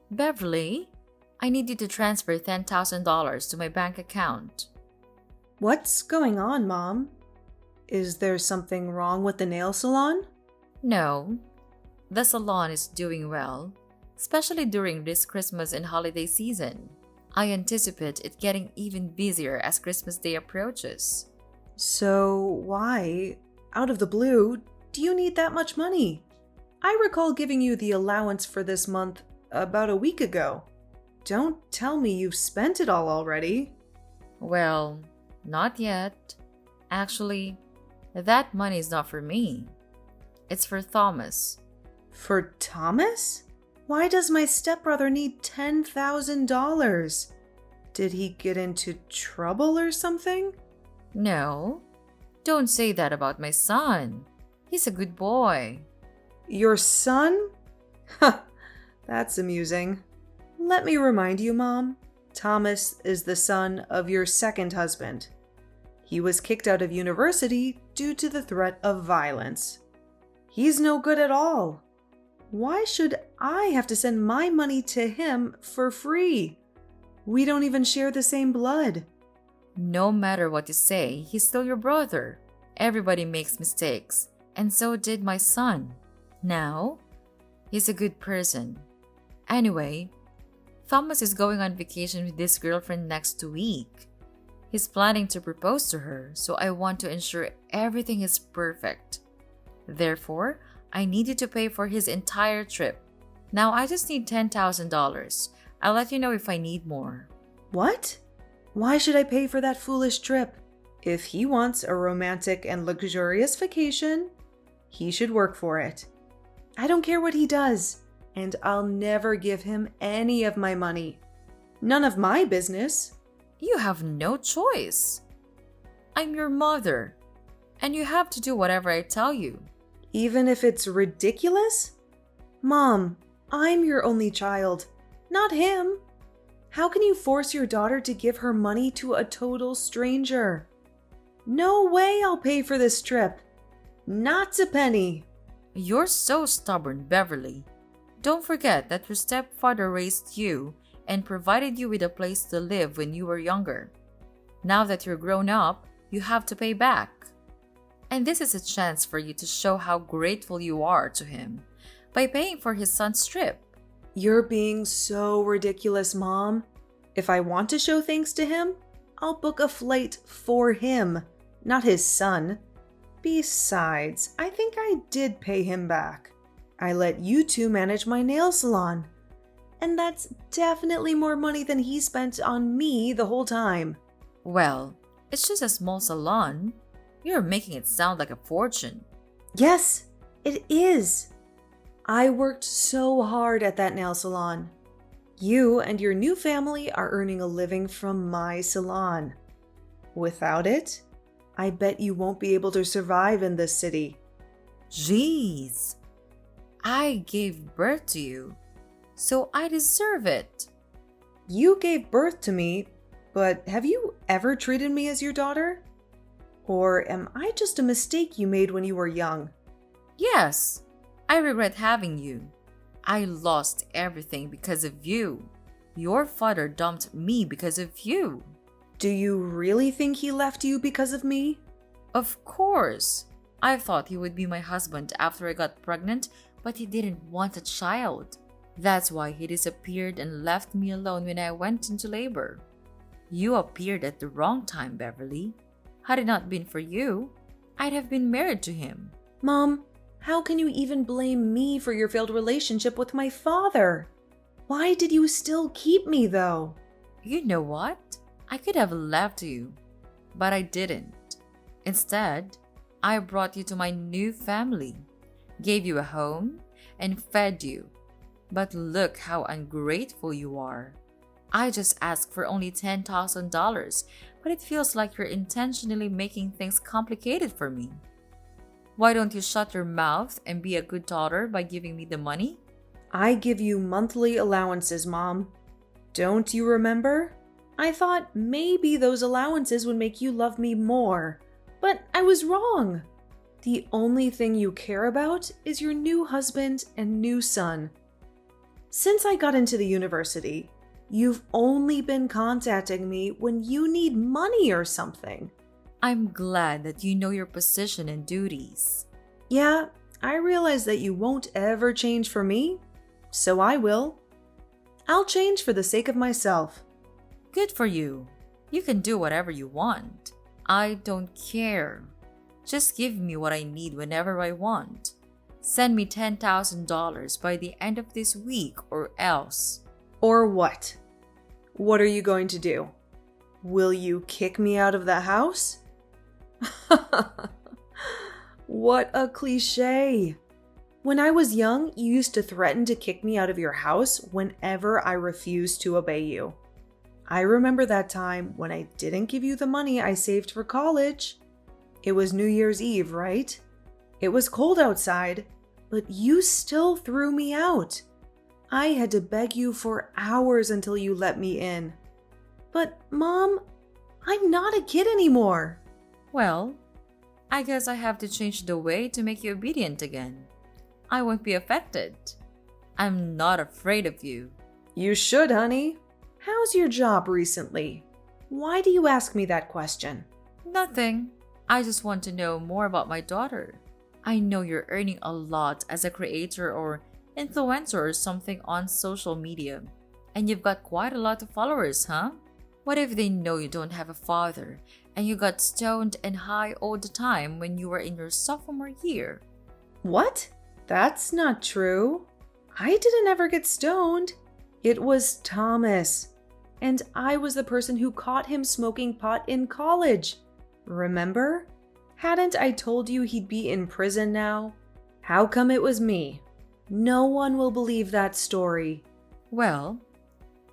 Beverly, I need you to transfer $10,000 to my bank account. What's going on, Mom? Is there something wrong with the nail salon? No, the salon is doing well, especially during this Christmas and holiday season. I anticipate it getting even busier as Christmas Day approaches. So why, out of the blue, do you need that much money? I recall giving you the allowance for this month about a week ago. Don't tell me you've spent it all already. Well, not yet. Actually, that money is not for me. It's for Thomas. For Thomas? Why does my stepbrother need $10,000? Did he get into trouble or something? No, don't say that about my son. He's a good boy. Your son? Ha, that's amusing. Let me remind you, Mom. Thomas is the son of your second husband. He was kicked out of university due to the threat of violence. He's no good at all. Why should I have to send my money to him for free? We don't even share the same blood. No matter what you say, he's still your brother. Everybody makes mistakes, and so did my son. Now, he's a good person. Anyway, Thomas is going on vacation with his girlfriend next week. He's planning to propose to her, so I want to ensure everything is perfect. Therefore, I need you to pay for his entire trip. Now I just need $10,000. I'll let you know if I need more. What? Why should I pay for that foolish trip? If he wants a romantic and luxurious vacation, he should work for it. I don't care what he does, and I'll never give him any of my money. None of my business. You have no choice. I'm your mother, and you have to do whatever I tell you. Even if it's ridiculous? Mom, I'm your only child, not him. How can you force your daughter to give her money to a total stranger? No way I'll pay for this trip. Not a penny. You're so stubborn, Beverly. Don't forget that your stepfather raised you and provided you with a place to live when you were younger. Now that you're grown up, you have to pay back. And this is a chance for you to show how grateful you are to him by paying for his son's trip. You're being so ridiculous, Mom. If I want to show thanks to him, I'll book a flight for him, not his son. Besides, I think I did pay him back. I let you two manage my nail salon. And that's definitely more money than he spent on me the whole time. Well, it's just a small salon. You're making it sound like a fortune. Yes, it is. I worked so hard at that nail salon. You and your new family are earning a living from my salon. Without it, I bet you won't be able to survive in this city. Jeez. I gave birth to you, so I deserve it. You gave birth to me, but have you ever treated me as your daughter? Or am I just a mistake you made when you were young? Yes, I regret having you. I lost everything because of you. Your father dumped me because of you. Do you really think he left you because of me? Of course. I thought he would be my husband after I got pregnant, but he didn't want a child. That's why he disappeared and left me alone when I went into labor. You appeared at the wrong time, Beverly. Had it not been for you, I'd have been married to him. Mom, how can you even blame me for your failed relationship with my father? Why did you still keep me, though? You know what? I could have left you, but I didn't. Instead, I brought you to my new family, gave you a home, and fed you. But look how ungrateful you are. I just asked for only $10,000, but it feels like you're intentionally making things complicated for me. Why don't you shut your mouth and be a good daughter by giving me the money? I give you monthly allowances, Mom. Don't you remember? I thought maybe those allowances would make you love me more, but I was wrong. The only thing you care about is your new husband and new son. Since I got into the university, you've only been contacting me when you need money or something. I'm glad that you know your position and duties. Yeah, I realize that you won't ever change for me, so I will. I'll change for the sake of myself. Good for you. You can do whatever you want. I don't care. Just give me what I need whenever I want. Send me $10,000 by the end of this week or else. Or what? What are you going to do? Will you kick me out of the house? What a cliche. When I was young, you used to threaten to kick me out of your house whenever I refused to obey you. I remember that time when I didn't give you the money I saved for college. It was New Year's Eve, right? It was cold outside, but you still threw me out. I had to beg you for hours until you let me in. But, Mom, I'm not a kid anymore. Well, I guess I have to change the way to make you obedient again. I won't be affected. I'm not afraid of you. You should, honey. How's your job recently? Why do you ask me that question? Nothing. I just want to know more about my daughter. I know you're earning a lot as a creator or influencer or something on social media. And you've got quite a lot of followers, huh? What if they know you don't have a father and you got stoned and high all the time when you were in your sophomore year? What? That's not true. I didn't ever get stoned. It was Thomas. And I was the person who caught him smoking pot in college. Remember? Hadn't I told you he'd be in prison now? How come it was me? No one will believe that story. Well,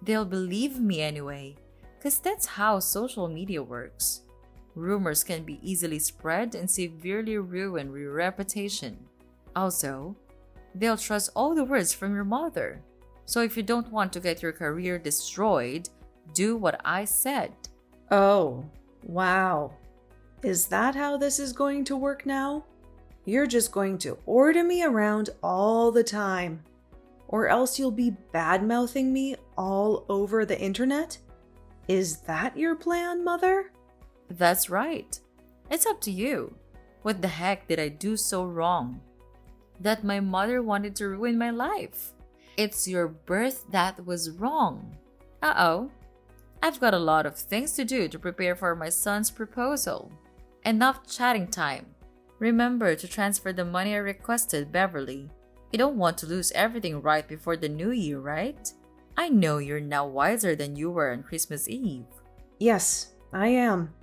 they'll believe me anyway, because that's how social media works. Rumors can be easily spread and severely ruin your reputation. Also, they'll trust all the words from your mother. So if you don't want to get your career destroyed, do what I said. Oh, wow. Is that how this is going to work now? You're just going to order me around all the time. Or else you'll be bad-mouthing me all over the internet? Is that your plan, Mother? That's right. It's up to you. What the heck did I do so wrong? That my mother wanted to ruin my life. It's your birth that was wrong. Uh-oh. I've got a lot of things to do to prepare for my son's proposal. Enough chatting time. Remember to transfer the money I requested, Beverly. You don't want to lose everything right before the new year, right? I know you're now wiser than you were on Christmas Eve. Yes, I am.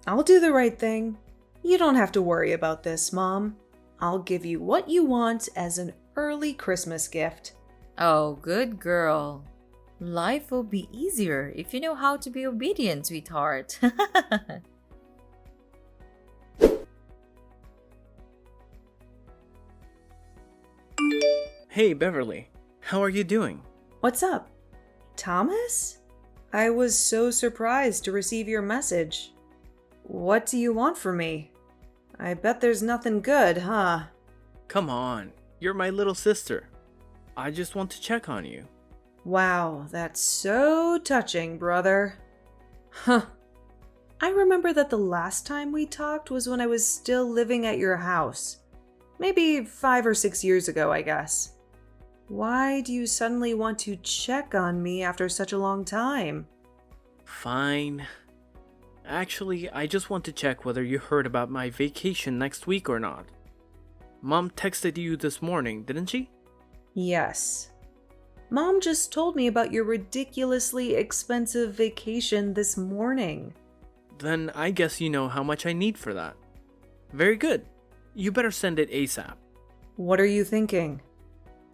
I'll do the right thing. You don't have to worry about this, Mom. I'll give you what you want as an early Christmas gift. Oh, good girl. Life will be easier if you know how to be obedient, sweetheart. Hey, Beverly. How are you doing? What's up? Thomas? I was so surprised to receive your message. What do you want from me? I bet there's nothing good, huh? Come on. You're my little sister. I just want to check on you. Wow, that's so touching, brother. Huh. I remember that the last time we talked was when I was still living at your house. Maybe 5 or 6 years ago, I guess. Why do you suddenly want to check on me after such a long time? Fine. Actually, I just want to check whether you heard about my vacation next week or not. Mom texted you this morning, didn't she? Yes. Mom just told me about your ridiculously expensive vacation this morning. Then I guess you know how much I need for that. Very good. You better send it ASAP. What are you thinking?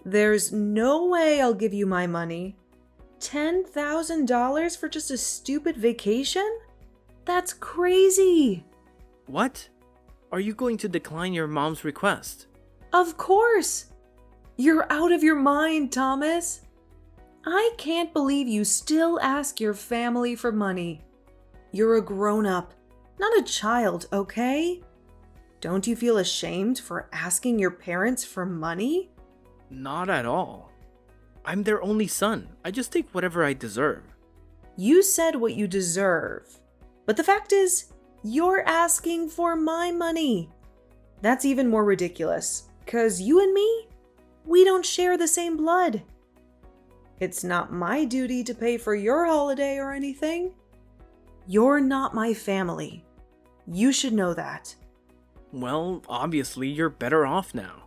There's no way I'll give you my money. $10,000 for just a stupid vacation? That's crazy. What? Are you going to decline your mom's request? Of course. You're out of your mind, Thomas. I can't believe you still ask your family for money. You're a grown-up, not a child, okay? Don't you feel ashamed for asking your parents for money? Not at all. I'm their only son. I just take whatever I deserve. You said what you deserve. But the fact is, you're asking for my money. That's even more ridiculous, because you and me, we don't share the same blood. It's not my duty to pay for your holiday or anything. You're not my family. You should know that. Well, obviously you're better off now.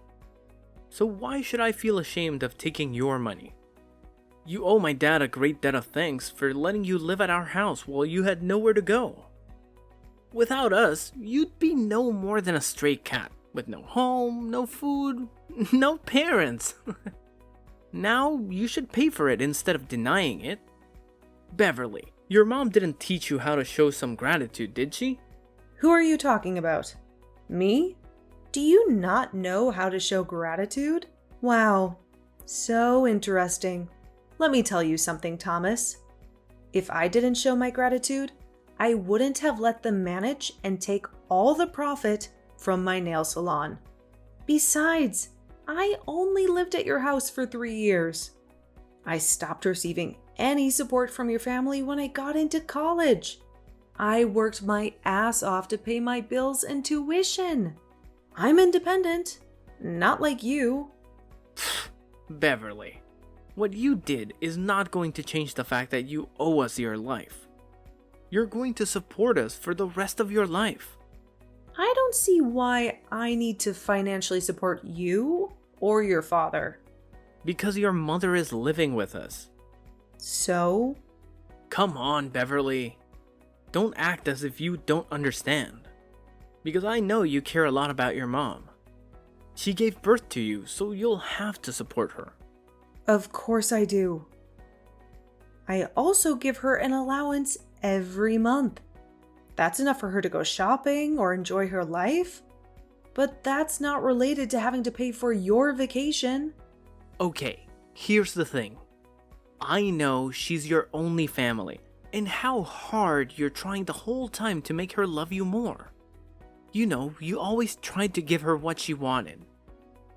So why should I feel ashamed of taking your money? You owe my dad a great debt of thanks for letting you live at our house while you had nowhere to go. Without us, you'd be no more than a stray cat, with no home, no food, no parents. Now you should pay for it instead of denying it. Beverly, your mom didn't teach you how to show some gratitude, did she? Who are you talking about? Me? Do you not know how to show gratitude? Wow, so interesting. Let me tell you something, Thomas. If I didn't show my gratitude, I wouldn't have let them manage and take all the profit from my nail salon. Besides, I only lived at your house for 3 years. I stopped receiving any support from your family when I got into college. I worked my ass off to pay my bills and tuition. I'm independent, not like you. Beverly, what you did is not going to change the fact that you owe us your life. You're going to support us for the rest of your life. I don't see why I need to financially support you or your father. Because your mother is living with us. So? Come on, Beverly. Don't act as if you don't understand. Because I know you care a lot about your mom. She gave birth to you, so you'll have to support her. Of course I do. I also give her an allowance every month. That's enough for her to go shopping or enjoy her life. But that's not related to having to pay for your vacation. Okay, here's the thing. I know she's your only family, and how hard you're trying the whole time to make her love you more. You know, you always tried to give her what she wanted.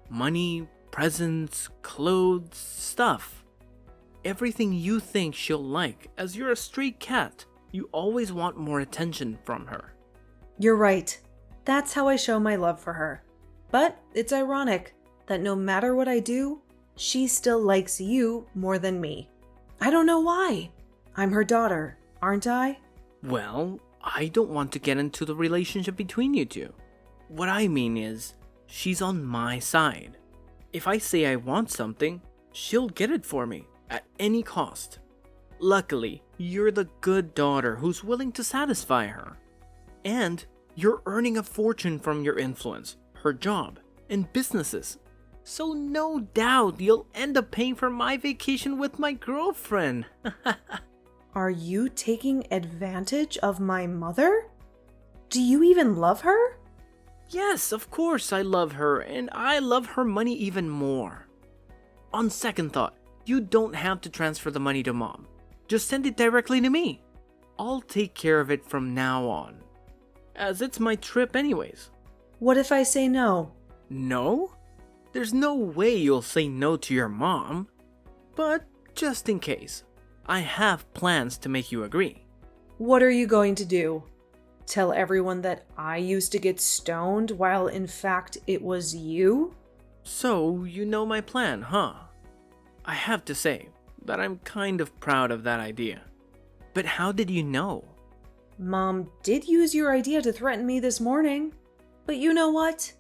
Money, presents, clothes, stuff. Everything you think she'll like, as you're a stray cat. You always want more attention from her. You're right. That's how I show my love for her. But it's ironic that no matter what I do, she still likes you more than me. I don't know why. I'm her daughter, aren't I? Well, I don't want to get into the relationship between you two. What I mean is, she's on my side. If I say I want something, she'll get it for me, at any cost. Luckily, you're the good daughter who's willing to satisfy her. And you're earning a fortune from your influence, her job, and businesses. So no doubt you'll end up paying for my vacation with my girlfriend. Are you taking advantage of my mother? Do you even love her? Yes, of course I love her, and I love her money even more. On second thought, you don't have to transfer the money to Mom. Just send it directly to me. I'll take care of it from now on. As it's my trip anyways. What if I say no? No? There's no way you'll say no to your mom. But just in case, I have plans to make you agree. What are you going to do? Tell everyone that I used to get stoned while in fact it was you? So, you know my plan, huh? I have to say that I'm kind of proud of that idea. But how did you know? Mom did use your idea to threaten me this morning. But you know what?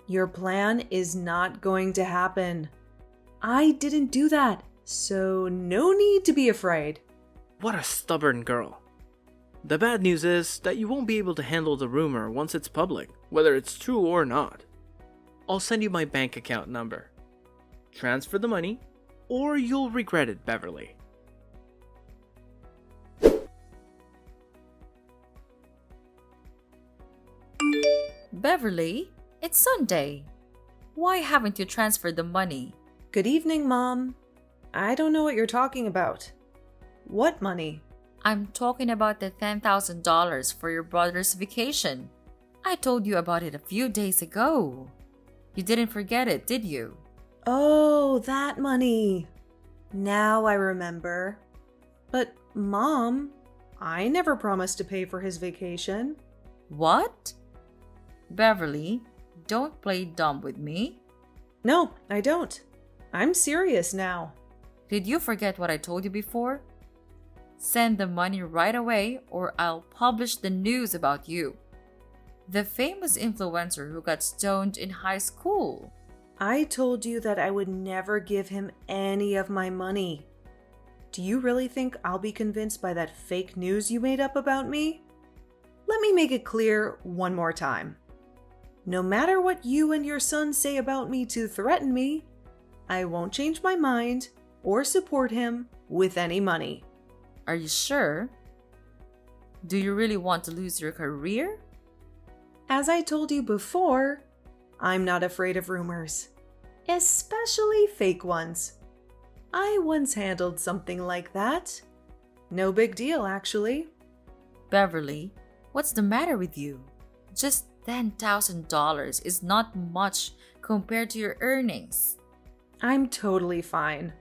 Your plan is not going to happen. I didn't do that, so no need to be afraid. What a stubborn girl. The bad news is that you won't be able to handle the rumor once it's public, whether it's true or not. I'll send you my bank account number. Transfer the money, or you'll regret it, Beverly. Beverly, it's Sunday. Why haven't you transferred the money? Good evening, Mom. I don't know what you're talking about. What money? I'm talking about the $10,000 for your brother's vacation. I told you about it a few days ago. You didn't forget it, did you? Oh, that money. Now I remember. But, Mom, I never promised to pay for his vacation. What? Beverly, don't play dumb with me. No, I don't. I'm serious now. Did you forget what I told you before? Send the money right away or I'll publish the news about you. The famous influencer who got stoned in high school. I told you that I would never give him any of my money. Do you really think I'll be convinced by that fake news you made up about me? Let me make it clear one more time. No matter what you and your son say about me to threaten me, I won't change my mind or support him with any money. Are you sure? Do you really want to lose your career? As I told you before, I'm not afraid of rumors, especially fake ones. I once handled something like that. No big deal, actually. Beverly, what's the matter with you? Just $10,000 is not much compared to your earnings. I'm totally fine.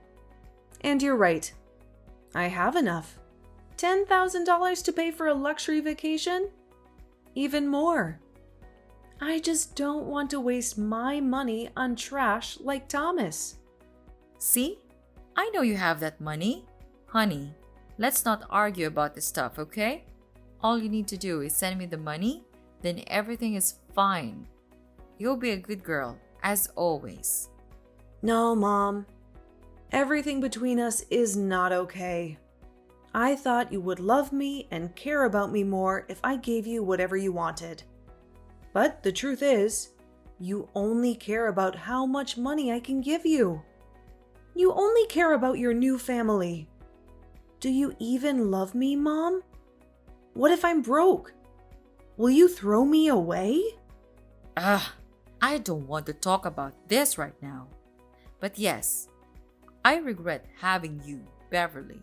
And you're right. I have enough. $10,000 to pay for a luxury vacation? Even more. I just don't want to waste my money on trash like Thomas. See? I know you have that money. Honey, let's not argue about this stuff, okay? All you need to do is send me the money, then everything is fine. You'll be a good girl, as always. No, Mom. Everything between us is not okay. I thought you would love me and care about me more if I gave you whatever you wanted. But the truth is, you only care about how much money I can give you. You only care about your new family. Do you even love me, Mom? What if I'm broke? Will you throw me away? I don't want to talk about this right now. But yes, I regret having you, Beverly.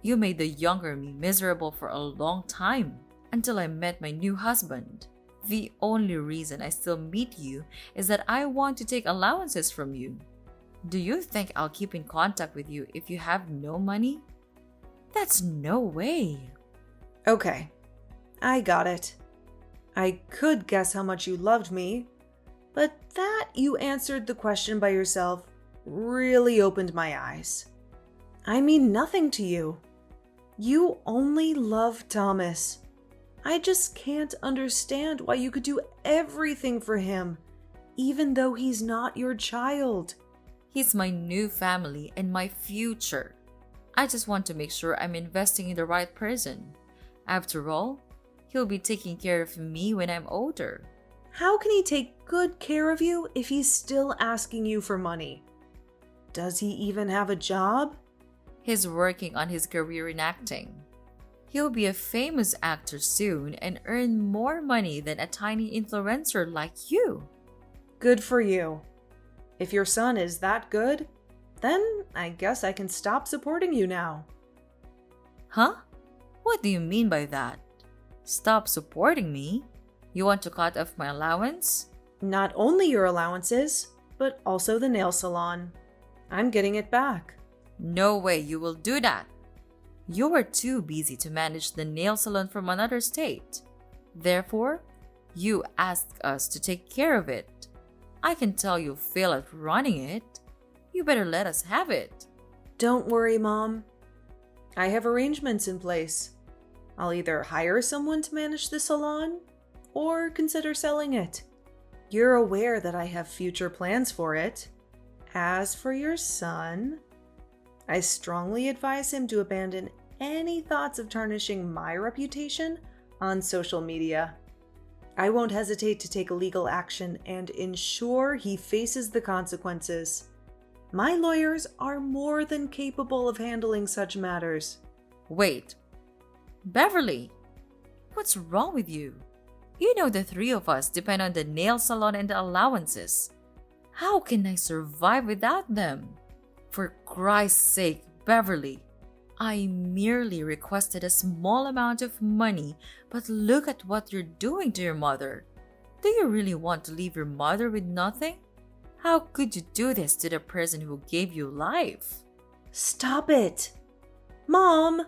You made the younger me miserable for a long time until I met my new husband. The only reason I still meet you is that I want to take allowances from you. Do you think I'll keep in contact with you if you have no money? That's no way. Okay, I got it. I could guess how much you loved me, but that you answered the question by yourself really opened my eyes. I mean nothing to you. You only love Thomas. I just can't understand why you could do everything for him, even though he's not your child. He's my new family and my future. I just want to make sure I'm investing in the right person. After all, he'll be taking care of me when I'm older. How can he take good care of you if he's still asking you for money? Does he even have a job? He's working on his career in acting. He'll be a famous actor soon and earn more money than a tiny influencer like you. Good for you. If your son is that good, then I guess I can stop supporting you now. Huh? What do you mean by that? Stop supporting me? You want to cut off my allowance? Not only your allowances, but also the nail salon. I'm getting it back. No way you will do that. You are too busy to manage the nail salon from another state. Therefore, you asked us to take care of it. I can tell you fail at running it. You better let us have it. Don't worry, Mom. I have arrangements in place. I'll either hire someone to manage the salon or consider selling it. You're aware that I have future plans for it. As for your son, I strongly advise him to abandon any thoughts of tarnishing my reputation on social media. I won't hesitate to take legal action and ensure he faces the consequences. My lawyers are more than capable of handling such matters. Wait. Beverly, what's wrong with you? You know the three of us depend on the nail salon and the allowances. How can I survive without them? For Christ's sake, Beverly, I merely requested a small amount of money, but look at what you're doing to your mother. Do you really want to leave your mother with nothing? How could you do this to the person who gave you life? Stop it! Mom!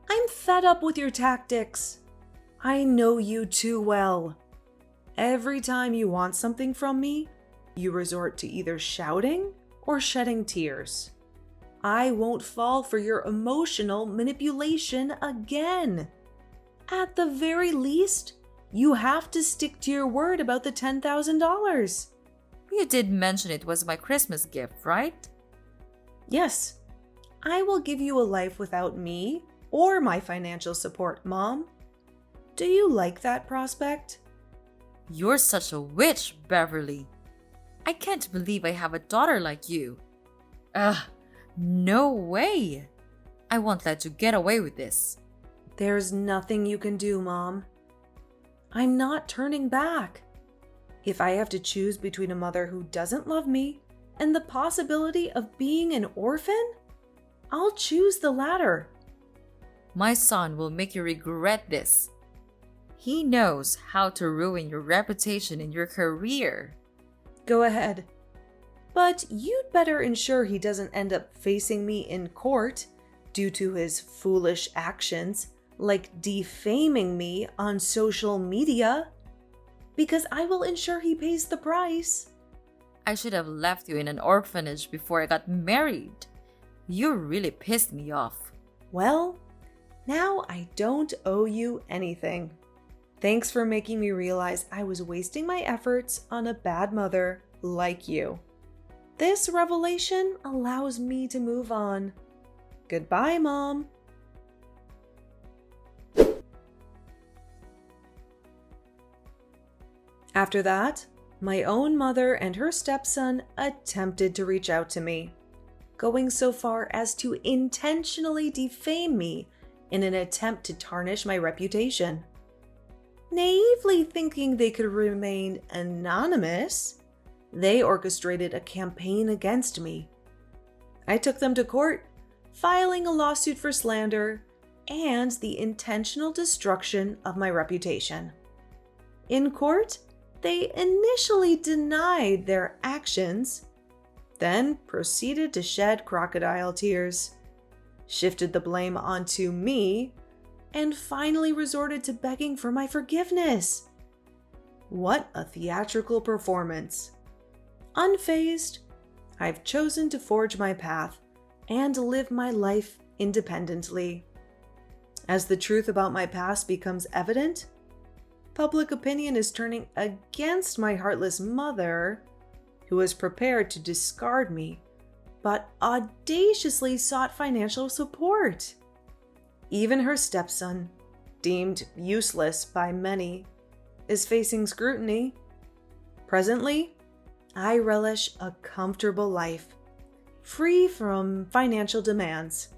I'm fed up with your tactics. I know you too well. Every time you want something from me, you resort to either shouting or shedding tears. I won't fall for your emotional manipulation again. At the very least, you have to stick to your word about the $10,000. You did mention it was my Christmas gift, right? Yes, I will give you a life without me or my financial support, Mom. Do you like that prospect? You're such a witch, Beverly. I can't believe I have a daughter like you. Ugh, no way. I won't let you get away with this. There's nothing you can do, Mom. I'm not turning back. If I have to choose between a mother who doesn't love me and the possibility of being an orphan, I'll choose the latter. My son will make you regret this. He knows how to ruin your reputation and your career. Go ahead. But you'd better ensure he doesn't end up facing me in court due to his foolish actions, like defaming me on social media, because I will ensure he pays the price. I should have left you in an orphanage before I got married. You really pissed me off. Well, now I don't owe you anything. Thanks for making me realize I was wasting my efforts on a bad mother like you. This revelation allows me to move on. Goodbye, Mom. After that, my own mother and her stepson attempted to reach out to me, going so far as to intentionally defame me in an attempt to tarnish my reputation. Naively thinking they could remain anonymous, they orchestrated a campaign against me. I took them to court, filing a lawsuit for slander and the intentional destruction of my reputation. In court, they initially denied their actions, then proceeded to shed crocodile tears, shifted the blame onto me, and finally resorted to begging for my forgiveness. What a theatrical performance. Unfazed, I've chosen to forge my path and live my life independently. As the truth about my past becomes evident, public opinion is turning against my heartless mother, who was prepared to discard me, but audaciously sought financial support. Even her stepson, deemed useless by many, is facing scrutiny. Presently, I relish a comfortable life, free from financial demands.